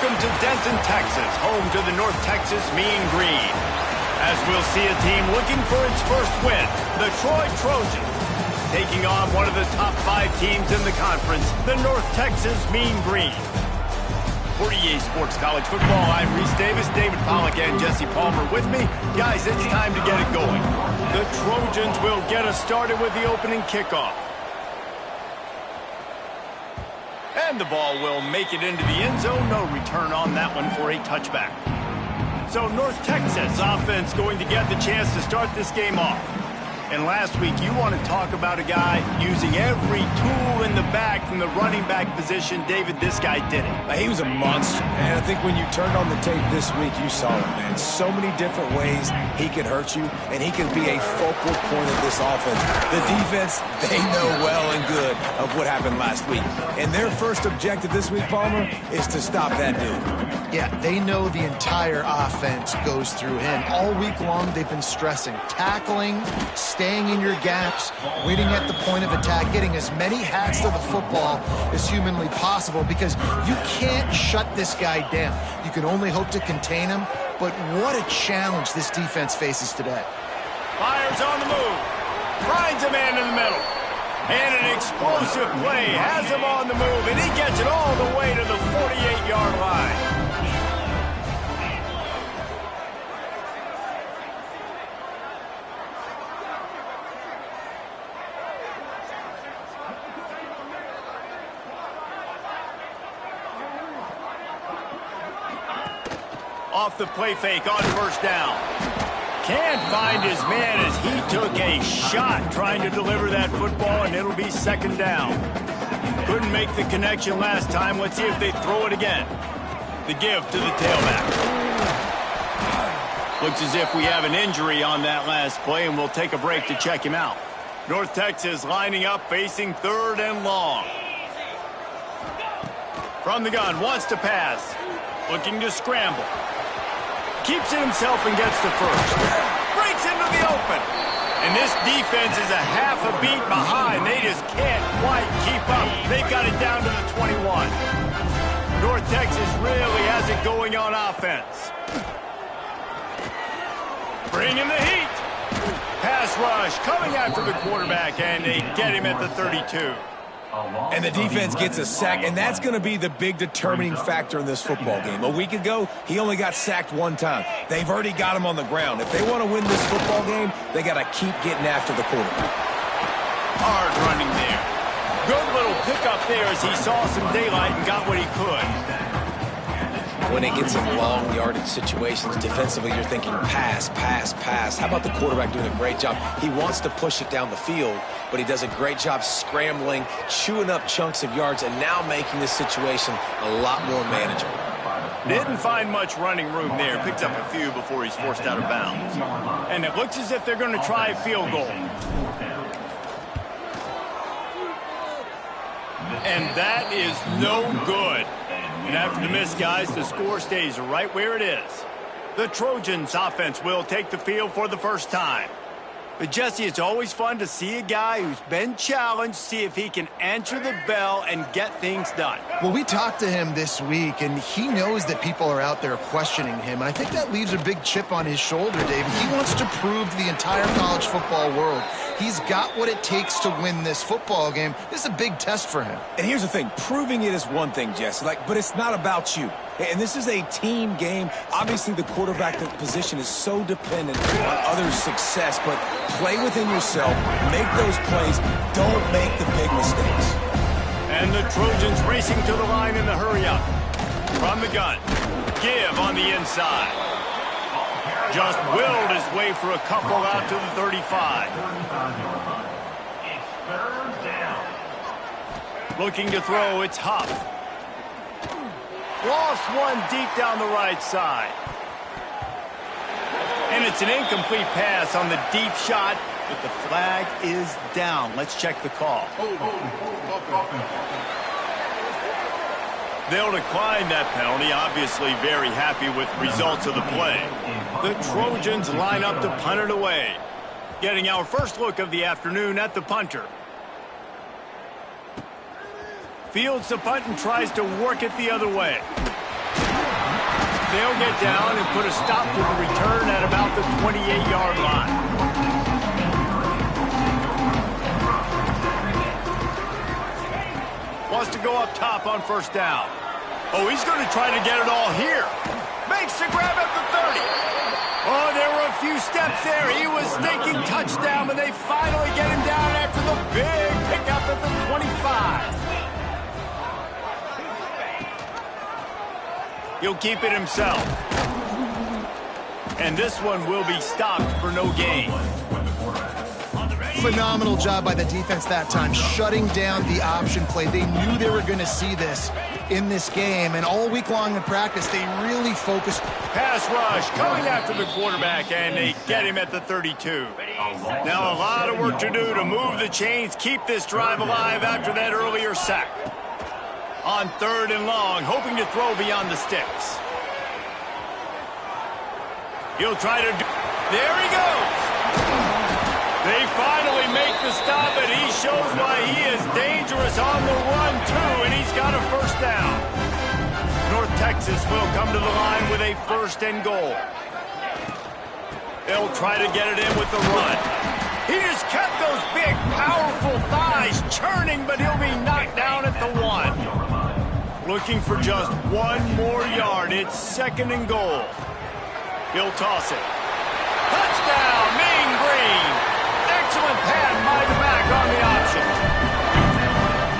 Welcome to Denton, Texas, home to the North Texas Mean Green. As we'll see a team looking for its first win, the Troy Trojans, taking on one of the top 5 teams in the conference, the North Texas Mean Green. For EA Sports College Football, I'm Reese Davis, David Pollack, and Jesse Palmer with me. Guys, it's time to get it going. The Trojans will get us started with the opening kickoff. And the ball will make it into the end zone. No return on that one for a touchback. So North Texas offense going to get the chance to start this game off. And last week, you want to talk about a guy using every tool in the bag from the running back position. David, this guy did it. He was a monster, man. I think when you turned on the tape this week, you saw it, man. So many different ways he could hurt you, and he could be a focal point of this offense. The defense, they know well and good of what happened last week. And their first objective this week, Palmer, is to stop that dude. Yeah, they know the entire offense goes through him. All week long, they've been stressing tackling, staying in your gaps, waiting at the point of attack, getting as many hats to the football as humanly possible, because you can't shut this guy down. You can only hope to contain him, but what a challenge this defense faces today. Fires on the move. Finds a man in the middle. And an explosive play has him on the move, and he gets it all the way to the 48-yard line. Off the play fake on first down. Can't find his man as he took a shot trying to deliver that football, and it'll be second down. Couldn't make the connection last time. Let's see if they throw it again. The give to the tailback. Looks as if we have an injury on that last play, and we'll take a break to check him out. North Texas lining up, facing third and long. From the gun, wants to pass. Looking to scramble. Keeps it himself and gets the first. Breaks into the open. And this defense is a half a beat behind. They just can't quite keep up. They've got it down to the 21. North Texas really has it going on offense. Bringing the heat. Pass rush coming after the quarterback, and they get him at the 32. And the defense gets a sack, and that's going to be the big determining factor in this football game. A week ago, he only got sacked one time. They've already got him on the ground. If they want to win this football game, they got to keep getting after the quarterback. Hard running there. Good little pickup there as he saw some daylight and got what he could. When it gets in long yardage situations, defensively, you're thinking pass, pass, pass. How about the quarterback doing a great job? He wants to push it down the field, but he does a great job scrambling, chewing up chunks of yards, and now making this situation a lot more manageable. Didn't find much running room there. Picks up a few before he's forced out of bounds. And it looks as if they're going to try a field goal. And that is no good. And after the miss, guys, the score stays right where it is. The Trojans offense will take the field for the first time. But, Jesse, it's always fun to see a guy who's been challenged, see if he can answer the bell and get things done. Well, we talked to him this week, and he knows that people are out there questioning him. I think that leaves a big chip on his shoulder, David. He wants to prove to the entire college football world he's got what it takes to win this football game. This is a big test for him. And here's the thing. Proving it is one thing, Jesse, but it's not about you. And this is a team game. Obviously, the quarterback position is so dependent on others' success, but play within yourself, make those plays, don't make the big mistakes. And the Trojans racing to the line in the hurry-up. From the gun, give on the inside. Just willed his way for a couple out to the 35. Looking to throw, it's Huff. Lost one deep down the right side. And it's an incomplete pass on the deep shot, but the flag is down. Let's check the call. They'll decline that penalty, obviously very happy with the results of the play. The Trojans line up to punt it away. Getting our first look of the afternoon at the punter. Fields the punt and tries to work it the other way. They'll get down and put a stop to the return at about the 28-yard line. Wants to go up top on first down. Oh, he's going to try to get it all here. Makes the grab at the 30. Oh, there were a few steps there. He was thinking touchdown, but they finally get him down after the big pickup at the 25. He'll keep it himself. And this one will be stopped for no gain. Phenomenal job by the defense that time, shutting down the option play. They knew they were going to see this in this game, and all week long in practice, they really focused. Pass rush coming after the quarterback, and they get him at the 32. Now a lot of work to do to move the chains, keep this drive alive after that earlier sack. On 3rd and long, hoping to throw beyond the sticks. He'll try to do... There he goes! They finally make the stop, and he shows why he is dangerous on the run, too, and he's got a first down. North Texas will come to the line with a 1st and goal. They'll try to get it in with the run. He just kept those big, powerful thighs churning, but he'll be knocked down at the 1. Looking for just 1 more yard. It's 2nd and goal. He'll toss it. Touchdown, Mean Green. Excellent pass by the back on the option.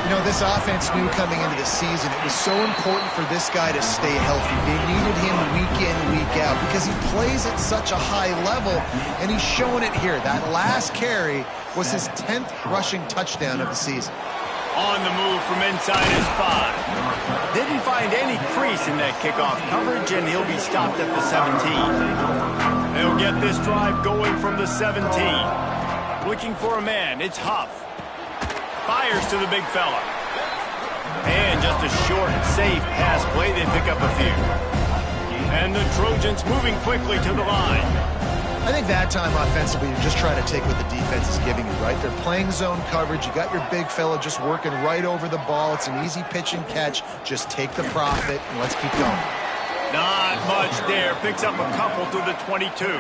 You know, this offense knew coming into the season it was so important for this guy to stay healthy. They needed him week in, week out because he plays at such a high level, and he's showing it here. That last carry was his 10th rushing touchdown of the season. On the move from inside his 5. Didn't find any crease in that kickoff coverage, and he'll be stopped at the 17. They'll get this drive going from the 17. Looking for a man, it's Huff. Fires to the big fella. And just a short, safe pass play, they pick up a few. And the Trojans moving quickly to the line. I think that time offensively, you're just trying to take what the defense is giving you, right? They're playing zone coverage. You got your big fella just working right over the ball. It's an easy pitch and catch. Just take the profit, and let's keep going. Not much there. Picks up a couple to the 22.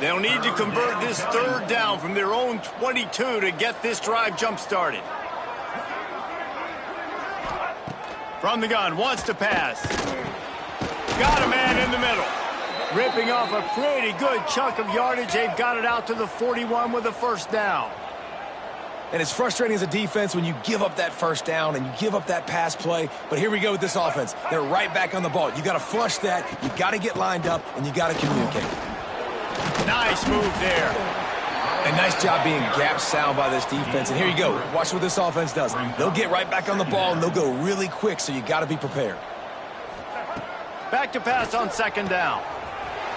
They'll need to convert this 3rd down from their own 22 to get this drive jump-started. From the gun, wants to pass. Got a man in the middle. Ripping off a pretty good chunk of yardage. They've got it out to the 41 with a 1st down. And it's frustrating as a defense when you give up that 1st down and you give up that pass play. But here we go with this offense. They're right back on the ball. You got to flush that. You got to get lined up, and you got to communicate. Nice move there. And nice job being gap sound by this defense. And here you go. Watch what this offense does. They'll get right back on the ball, and they'll go really quick, so you got to be prepared. Back to pass on 2nd down.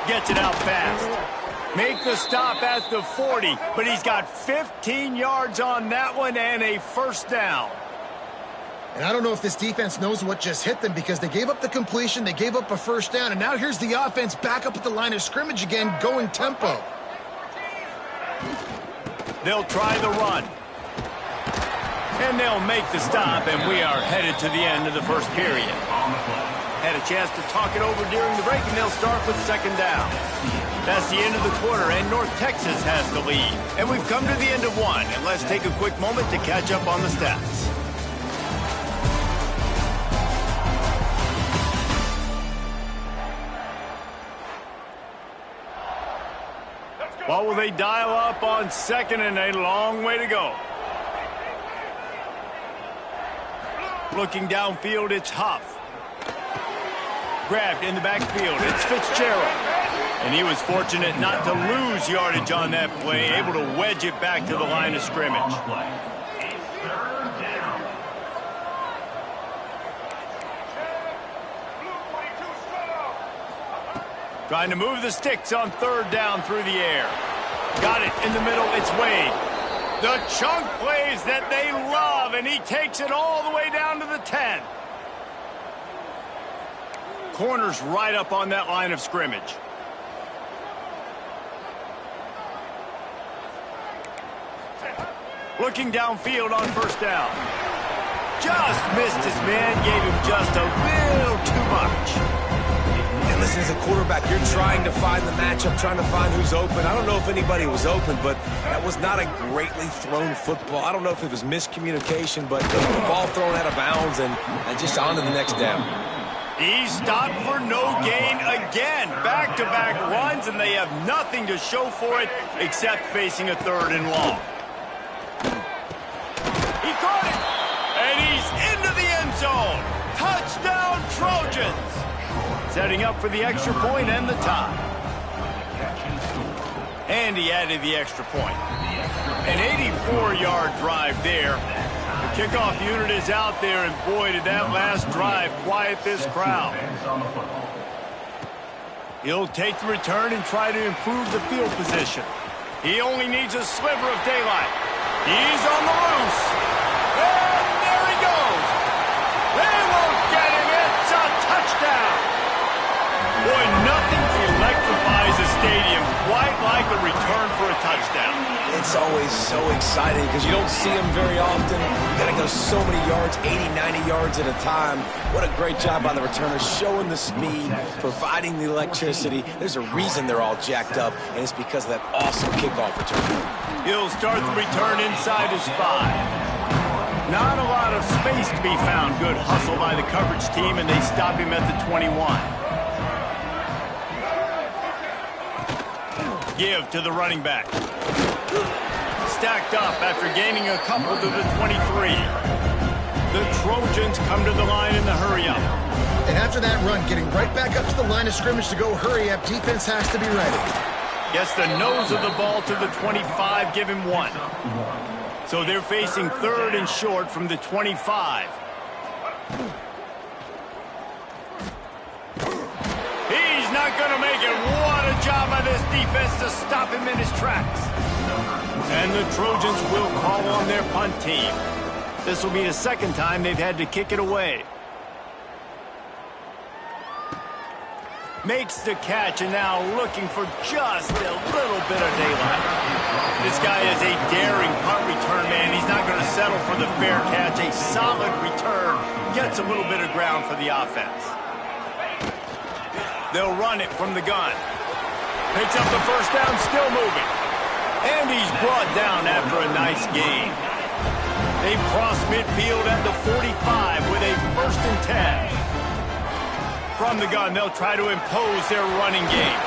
Gets it out fast. Make the stop at the 40, but he's got 15 yards on that one and a 1st down. And I don't know if this defense knows what just hit them because they gave up the completion, they gave up a 1st down, and now here's the offense back up at the line of scrimmage again, going tempo. They'll try the run. And they'll make the stop, and we are headed to the end of the 1st period. Had a chance to talk it over during the break, and they'll start with 2nd down. That's the end of the quarter, and North Texas has the lead. And we've come to the end of 1, and let's take a quick moment to catch up on the stats. What will they dial up on 2nd and a long way to go? Looking downfield, it's Huff. Grabbed in the backfield, it's Fitzgerald. And he was fortunate not to lose yardage on that play, able to wedge it back to the line of scrimmage. Trying to move the sticks on 3rd down through the air. Got it in the middle, it's Wade. The chunk plays that they love, and he takes it all the way down to the 10. Corners right up on that line of scrimmage. Looking downfield on 1st down. Just missed his man, gave him just a little too much. And listen, as a quarterback, you're trying to find the matchup, trying to find who's open. I don't know if anybody was open, but that was not a greatly thrown football. I don't know if it was miscommunication, but the ball thrown out of bounds and just on to the next down. He stopped for no gain again. Back-to-back runs, and they have nothing to show for it except facing a 3rd and long. He caught it, and he's into the end zone. Touchdown, Trojans. Setting up for the extra point and the tie. And he added the extra point. An 84-yard drive there. The kickoff unit is out there, and boy, did that last drive quiet this crowd. He'll take the return and try to improve the field position. He only needs a sliver of daylight. He's on the loose. And there he goes. They won't get him. It's a touchdown. Boy, nothing electrifies a stadium quite like a return for a touchdown. It's always so exciting because you don't see them very often. You got to go so many yards, 80, 90 yards at a time. What a great job by the returner, showing the speed, providing the electricity. There's a reason they're all jacked up, and it's because of that awesome kickoff return. He'll start the return inside his 5. Not a lot of space to be found. Good hustle by the coverage team, and they stop him at the 21. Give to the running back. Stacked up after gaining a couple to the 23. The Trojans come to the line in the hurry-up. And after that run, getting right back up to the line of scrimmage to go hurry-up, defense has to be ready. Gets the nose of the ball to the 25, give him 1. So they're facing 3rd and short from the 25. He's not going to make it. What a job by this defense to stop him in his tracks. And the Trojans will call on their punt team. This will be the 2nd time they've had to kick it away. Makes the catch, and now looking for just a little bit of daylight. This guy is a daring punt return man. He's not going to settle for the fair catch. A solid return. Gets a little bit of ground for the offense. They'll run it from the gun. Picks up the 1st down, still moving. And he's brought down after a nice gain. They've crossed midfield at the 45 with a 1st and 10. From the gun, they'll try to impose their running game.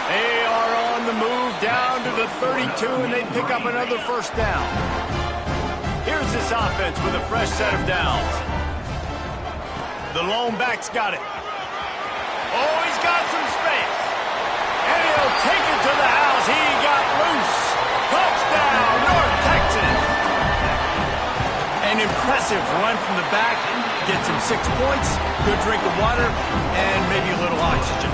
They are on the move down to the 32, and they pick up another 1st down. Here's this offense with a fresh set of downs. The lone back's got it. Oh, he's got some space. And he'll take it to the house. He got loose. Touchdown, North Texas. An impressive run from the back. Gets him 6 points, good drink of water, and maybe a little oxygen.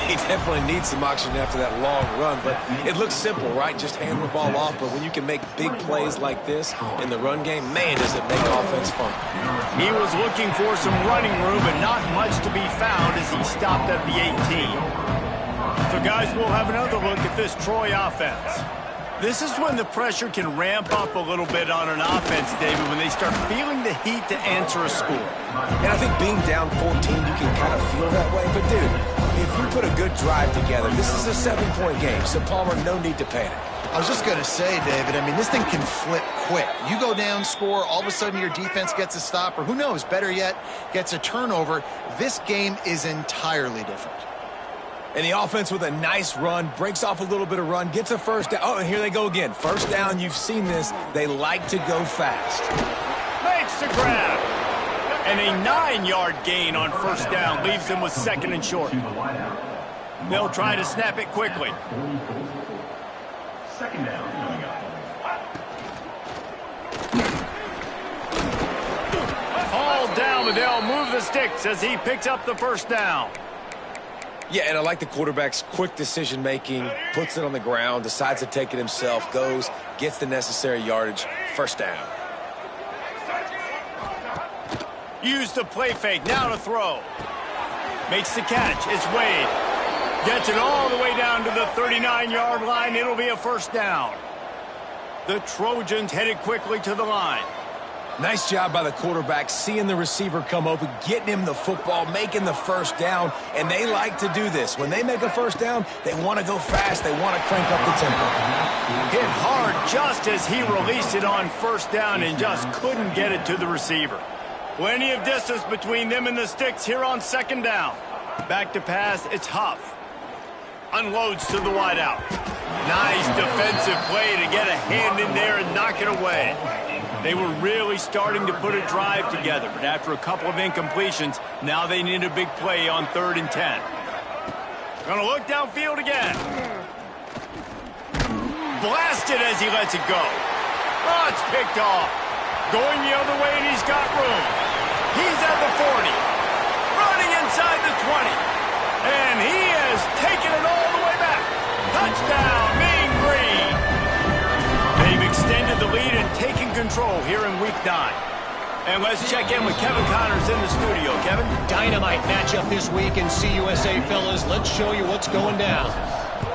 He definitely needs some oxygen after that long run, but it looks simple, right? Just hand the ball off, but when you can make big plays like this in the run game, man, does it make offense fun. He was looking for some running room, but not much to be found as he stopped at the 18. So, guys, we'll have another look at this Troy offense. This is when the pressure can ramp up a little bit on an offense, David, when they start feeling the heat to answer a score. And I think being down 14, you can kind of feel that way. But, dude, if you put a good drive together, this is a 7-point game, so, Palmer, no need to panic. I was just going to say, David, I mean, this thing can flip quick. You go down, score, all of a sudden your defense gets a stop, or who knows, better yet, gets a turnover. This game is entirely different. And the offense with a nice run, breaks off a little bit of run, gets a 1st down. Oh, and here they go again. 1st down, you've seen this. They like to go fast. Makes the grab. And a 9-yard gain on 1st down leaves them with 2nd and short. They'll try to snap it quickly. 2nd down coming up. Hauled down, but they'll move the sticks as he picks up the 1st down. Yeah, and I like the quarterback's quick decision-making, puts it on the ground, decides to take it himself, goes, gets the necessary yardage, 1st down. Use the play fake, now to throw. Makes the catch, it's Wade. Gets it all the way down to the 39-yard line, it'll be a 1st down. The Trojans headed quickly to the line. Nice job by the quarterback, seeing the receiver come open, getting him the football, making the first down, and they like to do this. When they make a first down, they want to go fast, they want to crank up the tempo. Hit hard just as he released it on first down and just couldn't get it to the receiver. Plenty of distance between them and the sticks here on second down. Back to pass, it's Huff. Unloads to the wideout. Nice defensive play to get a hand in there and knock it away. They were really starting to put a drive together, but after a couple of incompletions, now they need a big play on 3rd and 10. Gonna look downfield again. Blasted as he lets it go. Oh, it's picked off. Going the other way, and he's got room. He's at the 40. Running inside the 20. And he has taken it all the way back. Touchdown, Mean Green. They've extended the lead and taken control here in Week 9. And let's check in with Kevin Connors in the studio. Kevin? Dynamite matchup this week in CUSA, fellas. Let's show you what's going down.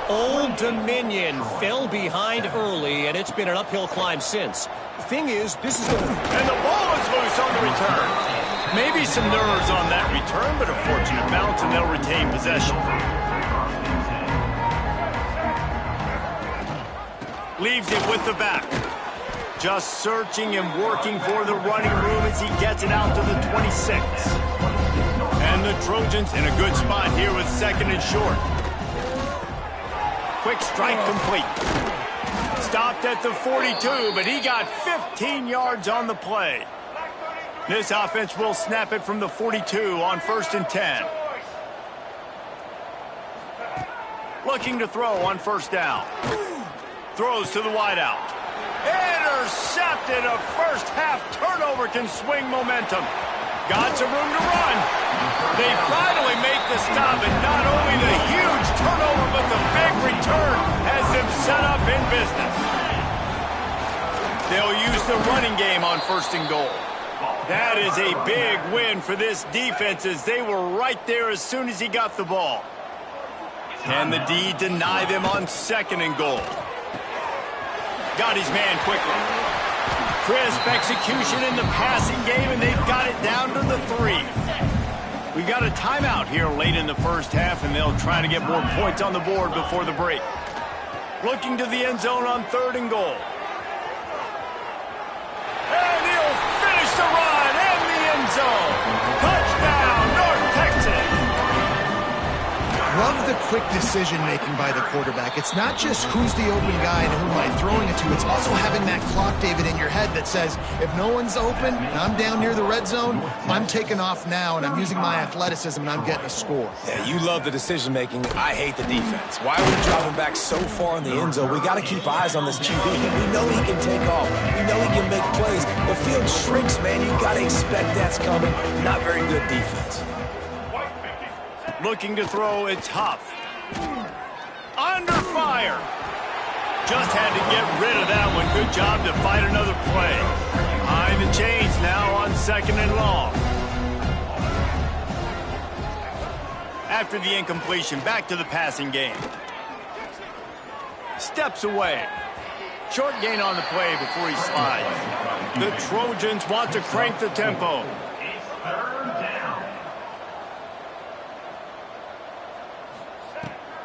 Old Dominion fell behind early, and it's been an uphill climb since. Thing is, this is going to... And the ball is loose on the return. Maybe some nerves on that return, but a fortunate bounce, and they'll retain possession. Leaves it with the back. Just searching and working for the running room as he gets it out to the 26. And the Trojans in a good spot here with 2nd and short. Quick strike complete. Stopped at the 42, but he got 15 yards on the play. This offense will snap it from the 42 on 1st and 10. Looking to throw on 1st down. Throws to the wideout. Intercepted. A first-half turnover can swing momentum. Got some room to run. They finally make the stop, and not only the huge turnover, but the big return has them set up in business. They'll use the running game on 1st and goal. That is a big win for this defense, as they were right there as soon as he got the ball. Can the D deny them on 2nd and goal? Got his man quickly. Crisp execution in the passing game, and they've got it down to the 3. We got a timeout here late in the first half, and they'll try to get more points on the board before the break. Looking to the end zone on 3rd and goal. And he'll finish the run in the end zone. Touchdown, North Texas. Love the quick decision-making by the quarterback. It's not just who's the open guy and who am I throwing it to. It's also having that clock, David, in your head that says, if no one's open and I'm down near the red zone, I'm taking off now and I'm using my athleticism and I'm getting a score. Yeah, you love the decision-making. I hate the defense. Why are we dropping back so far in the end zone? We got to keep eyes on this QB. We know he can take off. We know he can make plays. The field shrinks, man. You got to expect that's coming. Not very good defense. Looking to throw, it's Huff. Under fire. Just had to get rid of that one. Good job to fight another play. Behind the chains now on 2nd and long. After the incompletion, back to the passing game. Steps away. Short gain on the play before he slides. The Trojans want to crank the tempo.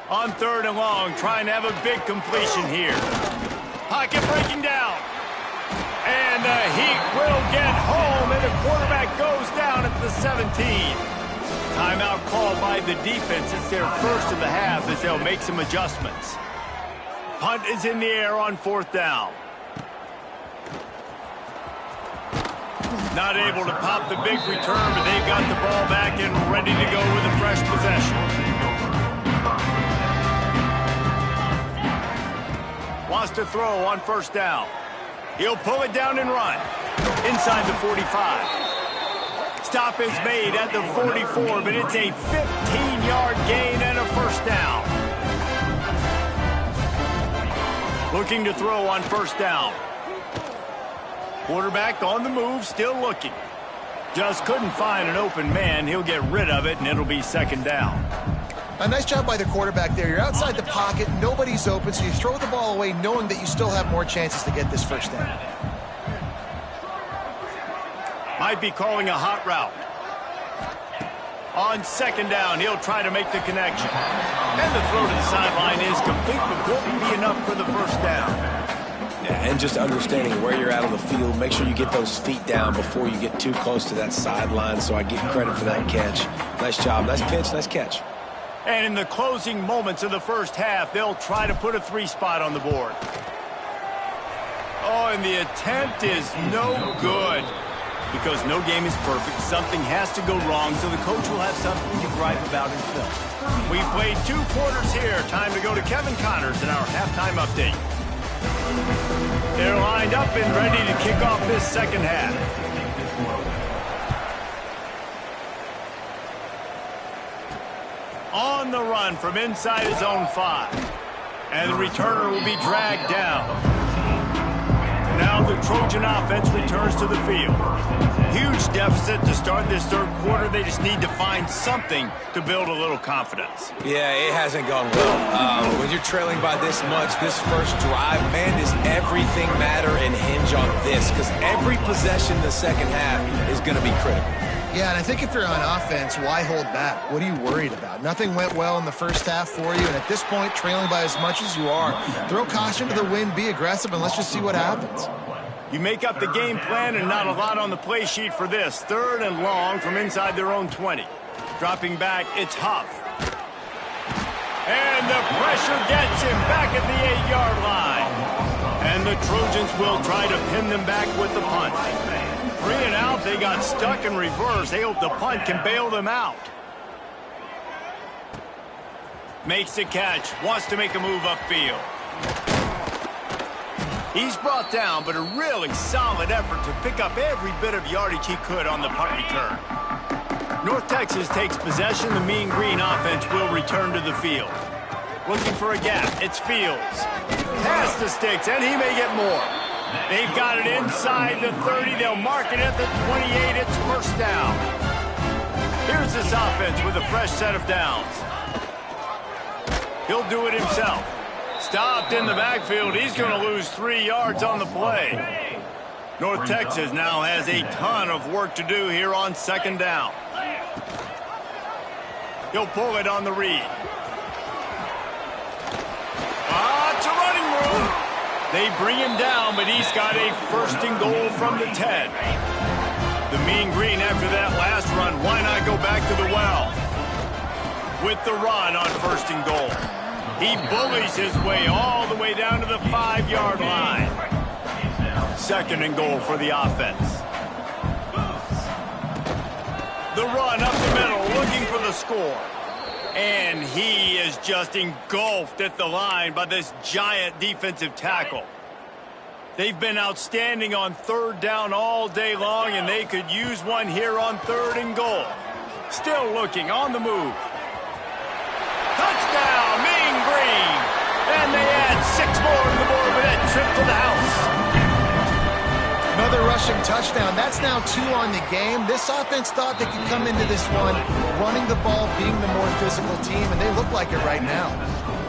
On 3rd and long, trying to have a big completion here. Pocket breaking down. And the Heat will get home, and the quarterback goes down at the 17. Timeout called by the defense. It's their first of the half as they'll make some adjustments. Punt is in the air on 4th down. Not able to pop the big return, but they've got the ball back and ready to go with a fresh possession. Wants to throw on 1st down. He'll pull it down and run. Inside the 45. Stop is made at the 44, but it's a 15-yard gain and a 1st down. Looking to throw on 1st down. Quarterback on the move, still looking. Just couldn't find an open man. He'll get rid of it, and it'll be 2nd down. A nice job by the quarterback there. You're outside the pocket, nobody's open, so you throw the ball away knowing that you still have more chances to get this 1st down. Might be calling a hot route. On second down, he'll try to make the connection. And the throw to the sideline is complete, but won't be enough for the first down. Yeah, and just understanding where you're at on the field, make sure you get those feet down before you get too close to that sideline, so I get credit for that catch. Nice job, nice pitch, nice catch. And in the closing moments of the first half, they'll try to put a 3-spot on the board. Oh, and the attempt is no good. Because no game is perfect, something has to go wrong, so the coach will have something to gripe about in film. We've played 2 quarters here. Time to go to Kevin Connors in our halftime update. They're lined up and ready to kick off this second half. On the run from inside his own 5. And the returner will be dragged down. Now the Trojan offense returns to the field. Huge deficit to start this third quarter. They just need to find something to build a little confidence. Yeah, it hasn't gone well. When you're trailing by this much, this first drive, man, does everything matter and hinge on this? Because every possession in the second half is going to be critical. Yeah, and I think if you're on offense, why hold back? What are you worried about? Nothing went well in the first half for you, and at this point, trailing by as much as you are, throw caution to the wind, be aggressive, and let's just see what happens. You make up the game plan and not a lot on the play sheet for this. 3rd and long from inside their own 20. Dropping back, it's Huff. And the pressure gets him back at the 8-yard line. And the Trojans will try to pin them back with the punt. 3 and out, they got stuck in reverse. They hope the punt can bail them out. Makes the catch, wants to make a move upfield. He's brought down, but a really solid effort to pick up every bit of yardage he could on the punt return. North Texas takes possession. The Mean Green offense will return to the field. Looking for a gap, it's Fields. Pass the sticks, and he may get more. They've got it inside the 30. They'll mark it at the 28. It's first down. Here's this offense with a fresh set of downs. He'll do it himself. Stopped in the backfield. He's going to lose 3 yards on the play. North Texas now has a ton of work to do here on second down. He'll pull it on the read. It's a running room. They bring him down, but he's got a 1st and goal from the 10. The Mean Green after that last run, why not go back to the well? With the run on 1st and goal. He bullies his way all the way down to the 5-yard line. 2nd and goal for the offense. The run up the middle, looking for the score. And he is just engulfed at the line by this giant defensive tackle. They've been outstanding on 3rd down all day long, and they could use one here on 3rd and goal. Still looking on the move. Touchdown, Mean Green. And they add 6 more to the board with that trip to the house. Another rushing touchdown. That's now 2 on the game. This offense thought they could come into this one running the ball, being the more physical team, and they look like it right now.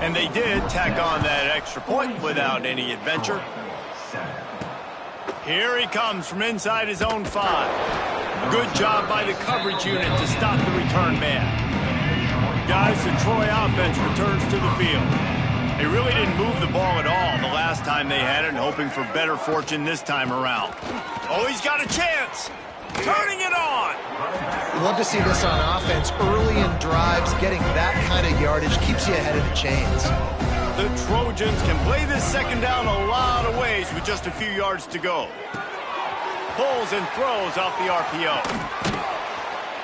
And they did tack on that extra point without any adventure. Here he comes from inside his own 5. Good job by the coverage unit to stop the return man. Guys, the Troy offense returns to the field. They really didn't move the ball at all the last time they had it, and hoping for better fortune this time around. Oh, he's got a chance. Turning it on. Love to see this on offense. Early in drives, getting that kind of yardage keeps you ahead of the chains. The Trojans can play this second down a lot of ways with just a few yards to go. Pulls and throws off the RPO.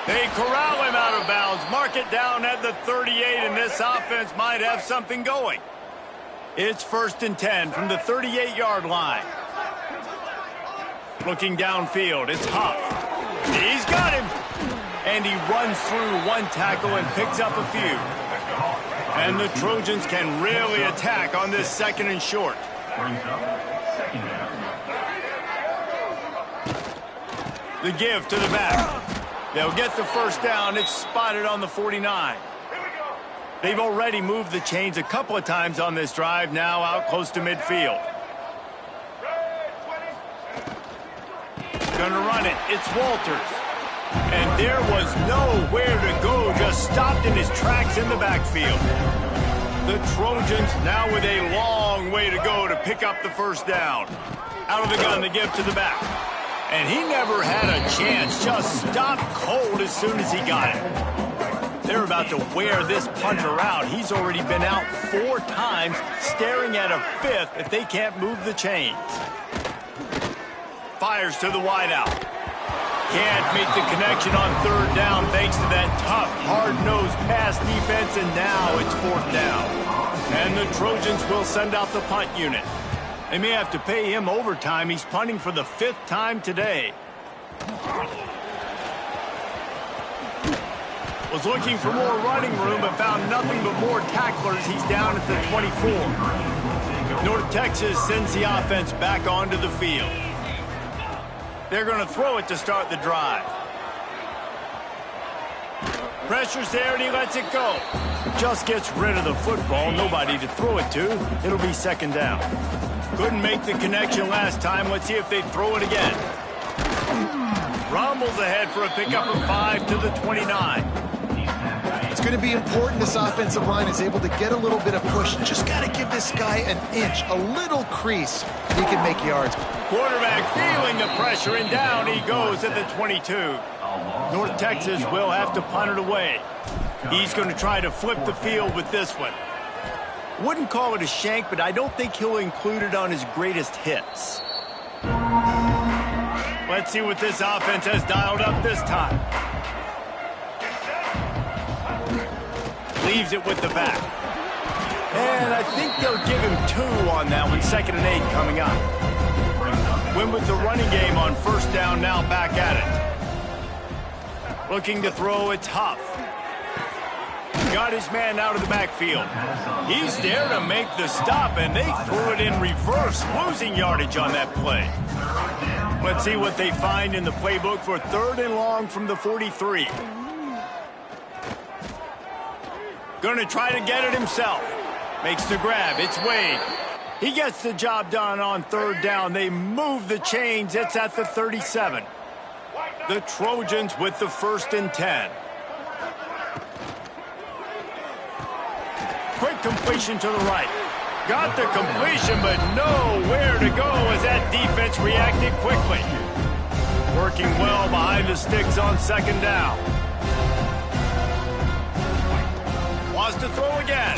They corral him out of bounds, mark it down at the 38, and this offense might have something going. It's 1st and 10 from the 38-yard line. Looking downfield, it's Huff. He's got him. And he runs through 1 tackle and picks up a few. And the Trojans can really attack on this 2nd and short. The give to the back. They'll get the first down. It's spotted on the 49. They've already moved the chains a couple of times on this drive, now out close to midfield. Gonna run it. It's Walters. And there was nowhere to go. Just stopped in his tracks in the backfield. The Trojans now with a long way to go to pick up the first down. Out of the gun to give to the back. And he never had a chance. Just stopped cold as soon as he got it. They're about to wear this punter out. He's already been out 4 times, staring at a 5th if they can't move the chains. Fires to the wideout. Can't make the connection on 3rd down thanks to that tough, hard-nosed pass defense, and now it's 4th down. And the Trojans will send out the punt unit. They may have to pay him overtime. He's punting for the 5th time today. Was looking for more running room, but found nothing but more tacklers. He's down at the 24. North Texas sends the offense back onto the field. They're going to throw it to start the drive. Pressure's there, and he lets it go. Just gets rid of the football. Nobody to throw it to. It'll be 2nd down. Couldn't make the connection last time. Let's see if they throw it again. Rumbles ahead for a pickup of 5 to the 29. It's going to be important this offensive line is able to get a little bit of push. Just got to give this guy an inch, a little crease, and he can make yards. Quarterback feeling the pressure, and down he goes at the 22. North Texas will have to punt it away. He's going to try to flip the field with this one. Wouldn't call it a shank, but I don't think he'll include it on his greatest hits. Let's see what this offense has dialed up this time. Leaves it with the back. And I think they'll give him 2 on that one. 2nd and 8 coming up. Win with the running game on 1st down, now back at it. Looking to throw, it's Huff. Got his man out of the backfield. He's there to make the stop, and they threw it in reverse, losing yardage on that play. Let's see what they find in the playbook for 3rd and long from the 43. Gonna try to get it himself. Makes the grab. It's Wade. He gets the job done on 3rd down. They move the chains. It's at the 37. The Trojans with the 1st and 10. Quick completion to the right. Got the completion, but nowhere to go as that defense reacted quickly. Working well behind the sticks on 2nd down. Wants to throw again.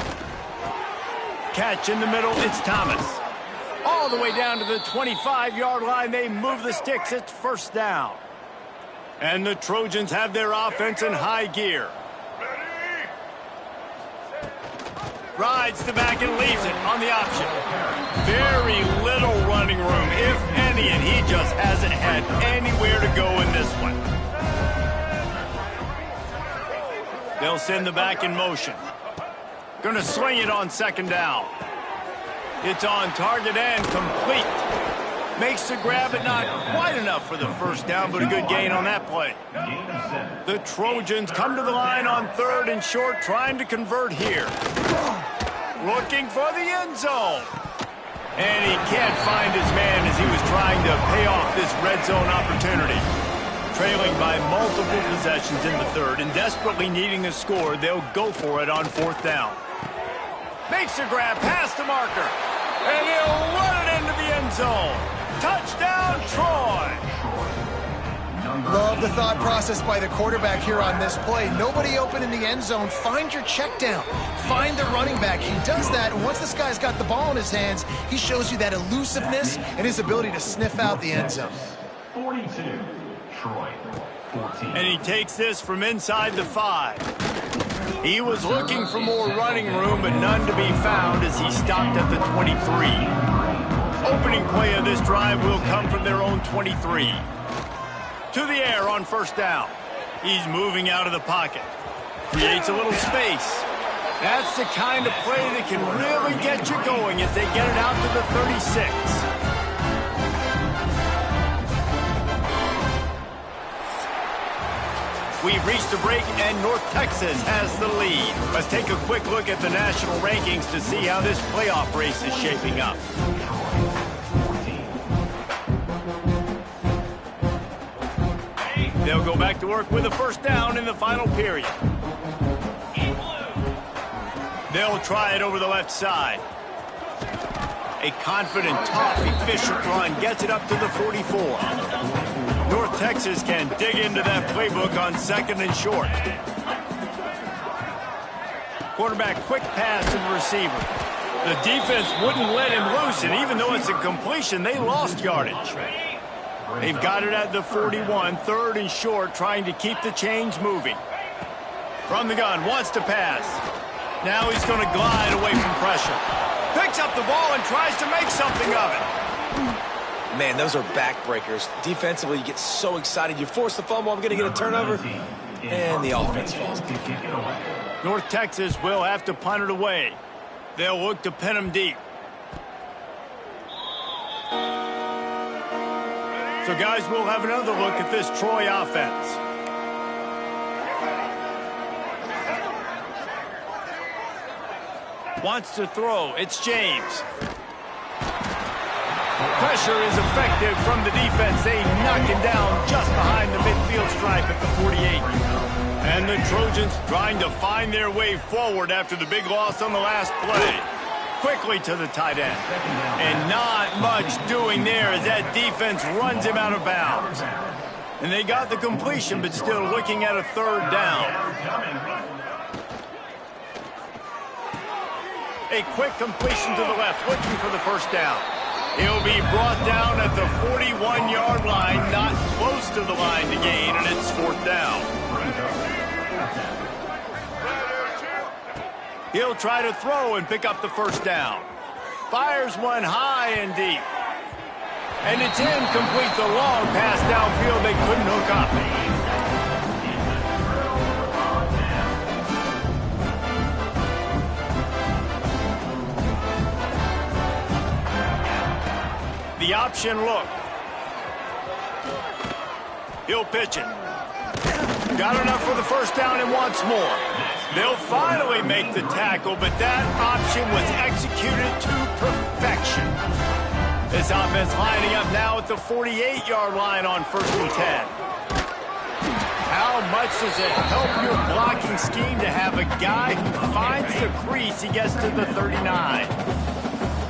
Catch in the middle, it's Thomas. All the way down to the 25-yard line, they move the sticks, it's 1st down. And the Trojans have their offense in high gear. Rides the back and leaves it on the option. Very little running room, if any, and he just hasn't had anywhere to go in this one. They'll send the back in motion. Gonna swing it on 2nd down. It's on target and complete. Makes the grab, but not quite enough for the 1st down, but a good gain on that play. The Trojans come to the line on 3rd and short, trying to convert here. Looking for the end zone. And he can't find his man as he was trying to pay off this red zone opportunity. Trailing by multiple possessions in the 3rd and desperately needing a score, they'll go for it on 4th down. Makes a grab past the marker. And he'll run it into the end zone. Touchdown, Troy! Love the thought process by the quarterback here on this play. Nobody open in the end zone. Find your check down. Find the running back. He does that, and once this guy's got the ball in his hands, he shows you that elusiveness and his ability to sniff out the end zone. 42, Troy, 14. And he takes this from inside the 5. He was looking for more running room, but none to be found as he stopped at the 23. Opening play of this drive will come from their own 23. To the air on 1st down. He's moving out of the pocket. Creates a little space. That's the kind of play that can really get you going as they get it out to the 36. We've reached a break, and North Texas has the lead. Let's take a quick look at the national rankings to see how this playoff race is shaping up. They'll go back to work with a first down in the final period. They'll try it over the left side. A confident, tough, efficient run gets it up to the 44. North Texas can dig into that playbook on second and short. Quarterback quick pass to the receiver. The defense wouldn't let him loose, and even though it's a completion, they lost yardage. They've got it at the 41, third and short, trying to keep the chains moving. From the gun, wants to pass. Now he's going to glide away from pressure. Picks up the ball and tries to make something of it. Man, those are backbreakers. Defensively, you get so excited. You force the fumble, I'm going to get a turnover, and the offense falls. North Texas will have to punt it away. They'll look to pin him deep. So, guys, we'll have another look at this Troy offense. Wants to throw. It's James. Pressure is effective from the defense. They knock him down just behind the midfield stripe at the 48. And the Trojans trying to find their way forward after the big loss on the last play. Quickly to the tight end. And not much doing there as that defense runs him out of bounds. And they got the completion, but still looking at a third down. A quick completion to the left, looking for the first down. He'll be brought down at the 41-yard line, not close to the line to gain, and it's fourth down. He'll try to throw and pick up the first down. Fires one high and deep. And it's incomplete. The long pass downfield they couldn't hook up. The option look. He'll pitch it. Got enough for the first down and wants more. They'll finally make the tackle, but that option was executed to perfection. This offense lining up now at the 48-yard line on first and 10. How much does it help your blocking scheme to have a guy who finds the crease, he gets to the 39.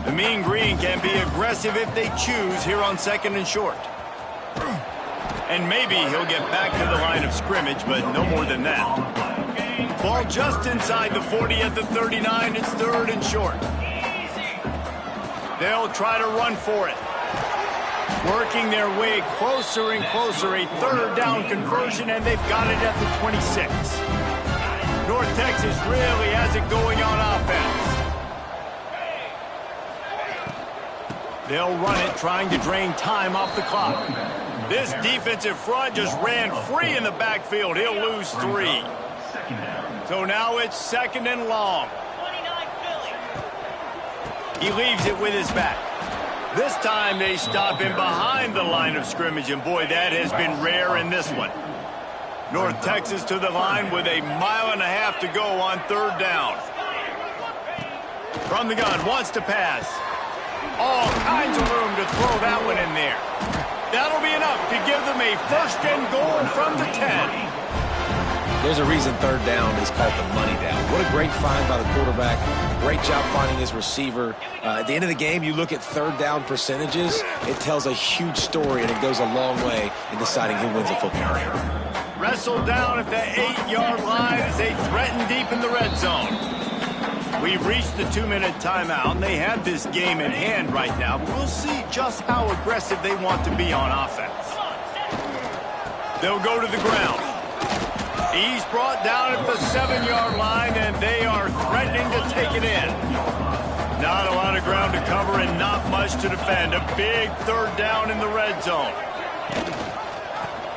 The Mean Green can be aggressive if they choose here on second and short. And maybe he'll get back to the line of scrimmage, but no more than that. Ball just inside the 40 at the 39. It's third and short. They'll try to run for it. Working their way closer and closer. A third down conversion, and they've got it at the 26. North Texas really has it going on offense. They'll run it, trying to drain time off the clock. This defensive front just ran free in the backfield. He'll lose 3. So now it's second and long. He leaves it with his back. This time they stop him behind the line of scrimmage, and boy, that has been rare in this one. North Texas to the line with a mile and a half to go on third down. From the gun, wants to pass. All kinds of room to throw that one in there. That'll be enough to give them a first and goal from the 10. There's a reason third down is called the money down. What a great find by the quarterback. Great job finding his receiver. At the end of the game, you look at third down percentages. It tells a huge story, and it goes a long way in deciding who wins a football game. Wrestled down at the 8-yard line as they threaten deep in the red zone. We've reached the 2-minute timeout, and they have this game in hand right now. But we'll see just how aggressive they want to be on offense. They'll go to the ground. He's brought down at the 7-yard line, and they are threatening to take it in. Not a lot of ground to cover and not much to defend. A big third down in the red zone.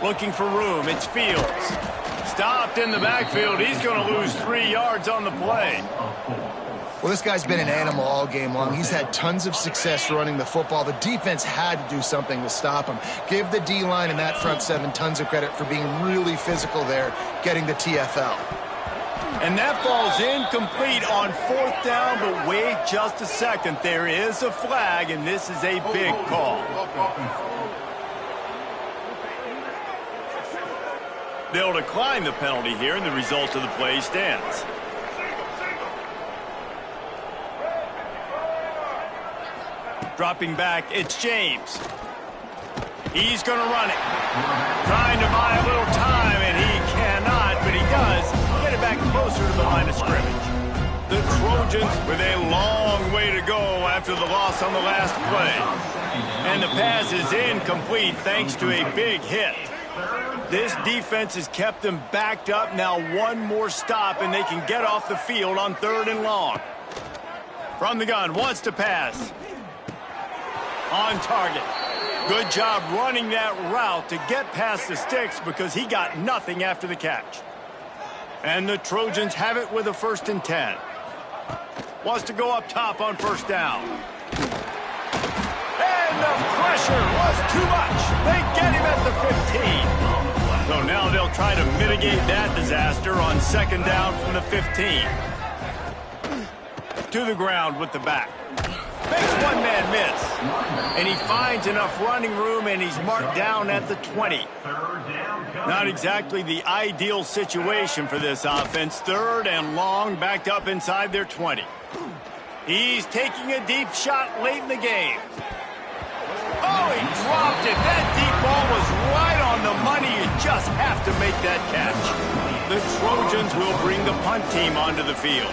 Looking for room. It's Fields. Stopped in the backfield. He's going to lose 3 yards on the play. Well, this guy's been an animal all game long. He's had tons of success running the football. The defense had to do something to stop him. Give the D-line and that front 7 tons of credit for being really physical there, getting the TFL. And that falls incomplete on fourth down, but wait just a second. There is a flag, and this is a big call. They'll decline the penalty here, and the result of the play stands. Dropping back, it's James. He's going to run it. Trying to buy a little time, and he cannot, but he does get it back closer to the line of scrimmage. The Trojans with a long way to go after the loss on the last play. And the pass is incomplete thanks to a big hit. This defense has kept them backed up. Now one more stop, and they can get off the field on 3rd and long. From the gun, wants to pass. On target. Good job running that route to get past the sticks because he got nothing after the catch. And the Trojans have it with a 1st and 10. Wants to go up top on 1st down. And the pressure was too much. They get him at the 15. So now they'll try to mitigate that disaster on 2nd down from the 15. To the ground with the back. Makes one man miss. And he finds enough running room, and he's marked down at the 20. Not exactly the ideal situation for this offense. 3rd and long, backed up inside their 20. He's taking a deep shot late in the game. Oh, he dropped it. That deep ball was right on the money. You just have to make that catch. The Trojans will bring the punt team onto the field.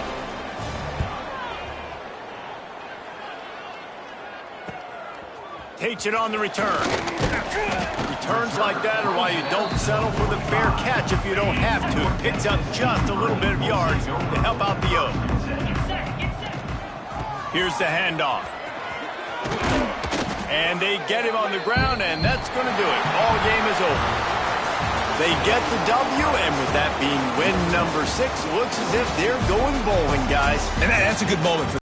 Takes it on the return. Returns like that are why you don't settle for the fair catch if you don't have to. Picks up just a little bit of yards to help out the Oaks. Here's the handoff. And they get him on the ground, and that's going to do it. Ball game is over. They get the W, and with that being win number 6, looks as if they're going bowling, guys. And that's a good moment for